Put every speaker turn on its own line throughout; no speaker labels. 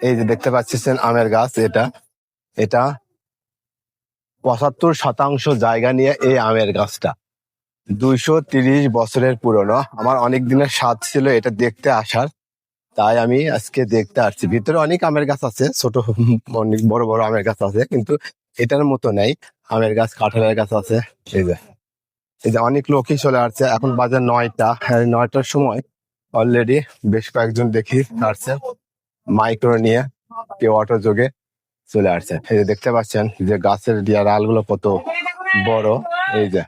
এই যে দেখতে পাচ্ছেন আমের গাছ, এটা এটা ৭৫% জায়গা নিয়ে এই আমের গাছটা ২৩০ বছরের পুরনো। আমার অনেক দিনের স্বাদ ছিল এটা দেখতে আসার, তাই আমি আজকে দেখতে আসছি। ভিতরে অনেক আমের গাছ আছে, ছোট অনেক বড় বড় আমের গাছ আছে, কিন্তু এটার মতো নেই। আমের গাছ, কাঁঠালের গাছ আছে। এই যে অনেক লোকই চলে আসছে। এখন বাজে ৯টা, ৯টার সময় অলরেডি বেশ কয়েকজন দেখি আসছে মাইক্রো নিয়ে, কেউ অটো যোগে চলে আসছে। এই যে দেখতে পাচ্ছেন যে গাছের ডালগুলো কত বড়। এই যে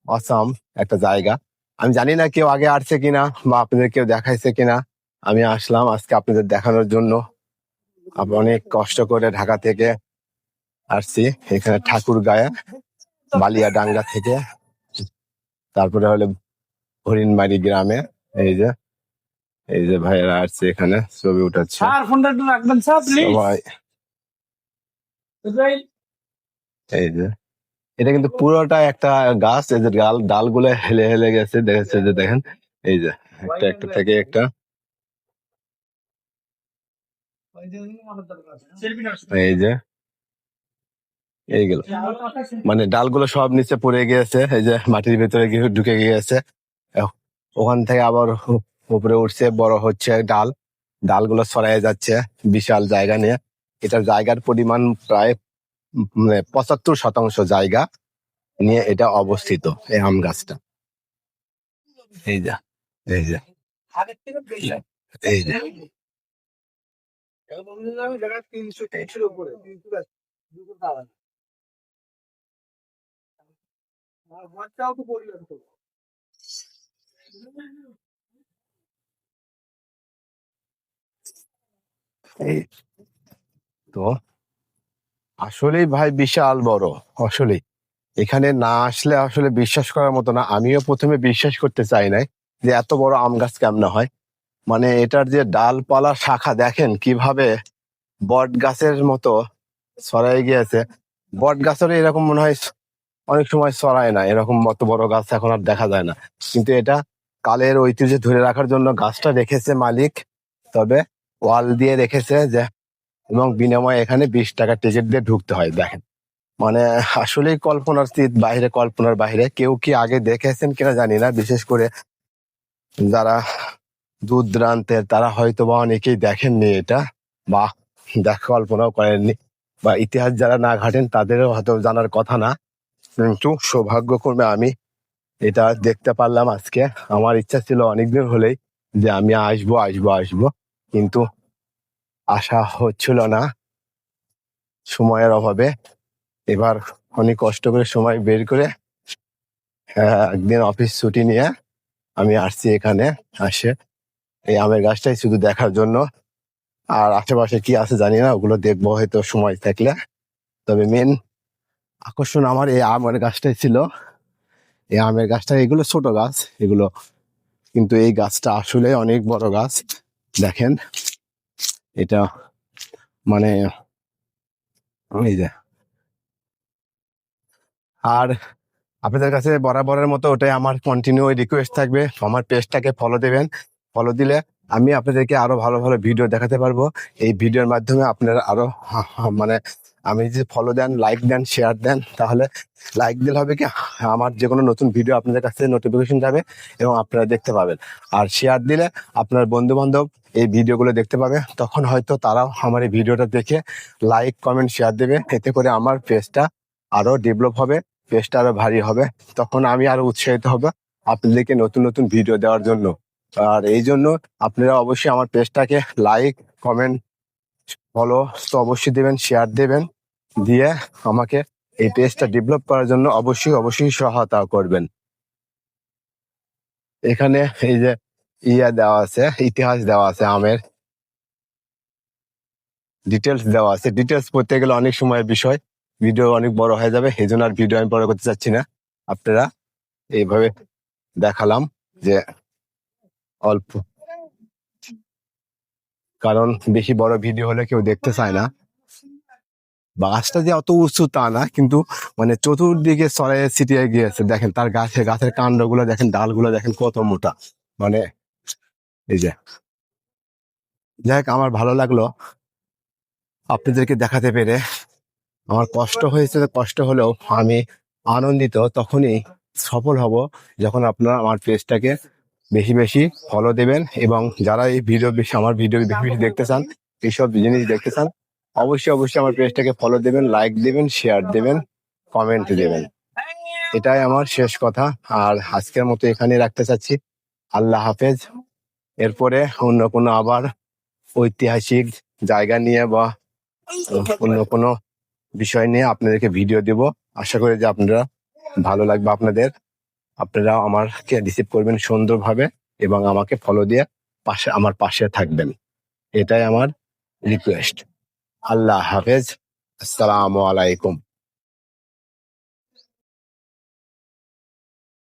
অসাম একটা জায়গা। আমি জানি না কেউ আগে আসছে কিনা বা আপনাদের কেউ দেখাইছে কিনা। আমি আসলাম আজকে আপনাদের দেখানোর জন্য। আমি অনেক কষ্ট করে ঢাকা থেকে আসছি এখানে ঠাকুরগাঁয়ে, বালিয়াডাঙ্গা থেকে, তারপরে হলো হরিণমারি গ্রামে। এই যে ভাইয়েরা আসছে এখানে ছবি উঠাচ্ছে সবাই। এই যে এটা কিন্তু পুরোটা একটা গাছ। এই যে ডালগুলো হেলে হেলে গেছে, দেখেছে যে দেখেন। এই যে একটা থেকে একটা, এই যে এইগুলো মানে ডালগুলো সব নিচে পড়ে গিয়েছে। এই যে মাটির ভেতরে গিয়ে ঢুকে গিয়েছে। ওখান থেকে আবার উপরে উঠছে, বড় হচ্ছে ডালগুলো ছড়াই যাচ্ছে বিশাল জায়গা নিয়ে। এটার জায়গার পরিমাণ প্রায় ৭৫% জায়গা নিয়ে এটা অবস্থিত, এই আম গাছটা। এই যে এই যে এই যে এই তো আসলেই ভাই বিশাল বড়। আসলেই এখানে না আসলে আসলে বিশ্বাস করার মতো না। আমিও প্রথমে বিশ্বাস করতে চাই নাই যে এত বড় আম গাছ কেমনে হয়। মানে এটার যে ডালপালা শাখা দেখেন কিভাবে বট গাছের মতো ছড়াই গিয়েছে। বট গাছের এরকম মনে হয় অনেক সময় ছড়ায় না, এরকম অত বড় গাছ এখন আর দেখা যায় না। কিন্তু এটা কালের ঐতিহ্য ধরে রাখার জন্য গাছটা রেখেছে মালিক। তবে ওয়াল দিয়ে রেখেছে যে, এবং বিনিময়ে এখানে ২০ টাকা টিকিট দিয়ে ঢুকতে হয়। দেখেন মানে আসলেই কল্পনার বাইরে। কেউ কি আগে দেখেছেন কিনা জানি না, বিশেষ করে যারা দূর দূরান্তের তারা হয়তো বা অনেকেই দেখেননি এটা, বা কল্পনাও করেননি, বা ইতিহাস যারা না ঘাটেন তাদেরও হয়তো জানার কথা না। কিন্তু সৌভাগ্যক্রমে আমি এটা দেখতে পারলাম আজকে। আমার ইচ্ছা ছিল অনেকদিন হলেই যে আমি আসবো আসবো আসবো, কিন্তু আসা হচ্ছিল না সময়ের অভাবে। এবার অনেক কষ্ট করে সময় বের করে একদিন অফিস ছুটি নিয়ে আমি আসছি এখানে। আসে এই আমের গাছটাই শুধু দেখার জন্য। আর আশেপাশে কি আছে জানি না, ওগুলো দেখবো হয়তো সময় থাকলে। তবে মেন আকর্ষণ আমার এই আমের গাছটাই ছিল। এই আমের গাছটা, এগুলো ছোট গাছ এগুলো, কিন্তু এই গাছটা আসলে অনেক বড় গাছ। দেখেন এটা মানে এই যে। আর আপনাদের কাছে বরাবরের মতো ওটাই আমার কন্টিনিউ রিকোয়েস্ট থাকবে, আমার পেজটাকে ফলো দেবেন। ফলো দিলে আমি আপনাদেরকে আরো ভালো ভালো ভিডিও দেখাতে পারবো। এই ভিডিওর মাধ্যমে আপনারা আরো মানে আমি যে ফলো দেন, লাইক দেন, শেয়ার দেন, তাহলে লাইক দিলে হবে কি আমার যে কোনো নতুন ভিডিও আপনাদের কাছে নোটিফিকেশন যাবে এবং আপনারা দেখতে পাবেন। আর শেয়ার দিলে আপনার বন্ধু বান্ধব এই ভিডিওগুলো দেখতে পাবে, তখন হয়তো তারাও আমার এই ভিডিওটা দেখে লাইক, কমেন্ট, শেয়ার দেবে। এতে করে আমার পেজটা আরো ডেভেলপ হবে, পেজটা আরো ভারী হবে। তখন আমি আরো উৎসাহিত হব আপনাদেরকে নতুন নতুন ভিডিও দেওয়ার জন্য। আর এই জন্য আপনারা অবশ্যই আমার পেজটাকে লাইক, কমেন্ট, ফলো তো অবশ্যই দেবেন, শেয়ার দেবেন, দিয়ে আমাকে এই পেজটা ডেভেলপ করার জন্য অবশ্যই অবশ্যই সহায়তা করবেন। এখানে এই যে দেওয়া আছে, ইতিহাস দেওয়া আছে, আমের ডিটেলস দেওয়া আছে। ডিটেলস পড়তে গেলে অনেক সময়ের বিষয়, ভিডিও অনেক বড় হয়ে যাবে, এই জন্য আর ভিডিও আমি বড় করতে চাচ্ছি না। আপনারা এইভাবে দেখালাম যে অল্প, কারণ বেশি বড় ভিডিও হলে কেউ দেখতে চায় না। গাছটা যে অত উঁচু তা না, কিন্তু মানে চতুর্দিকে ছড়াইয়ে ছিটিয়ে গিয়েছে। দেখেন তার গাছের কাণ্ডগুলো দেখেন, ডালগুলো দেখেন কত মোটা। মানে এই যে, যাই হোক আমার ভালো লাগলো আপনাদেরকে দেখাতে পেরে আমার কষ্ট হয়েছে, কষ্ট হলেও আমি আনন্দিত তখনই সফল হব যখন আপনারা আমার পেজটাকে বেশি বেশি ফলো দেবেন, এবং যারা এই ভিডিও বেশি আমার ভিডিও বেশি বেশি দেখতে চান, এইসব জিনিস দেখতে চান, অবশ্যই অবশ্যই আমার পেজটাকে ফলো দেবেন, লাইক দেবেন, শেয়ার দেবেন, কমেন্ট দেবেন। এটাই আমার শেষ কথা। আর আজকের মতো এখানে রাখতে চাচ্ছি। আল্লাহ হাফেজ। এরপরে অন্য কোনো আবার ঐতিহাসিক জায়গা নিয়ে বা অন্য কোনো বিষয় নিয়ে আপনাদেরকে ভিডিও দেব। আশা করি যে আপনারা ভালো লাগবে আপনাদের। আপনারা আমাকে রিসিভ করবেন সুন্দরভাবে এবং আমাকে ফলো দিয়ে আমার পাশে থাকবেন। এটাই আমার রিকোয়েস্ট। আল্লাহ হাফেজ। আসসালামু আলাইকুম।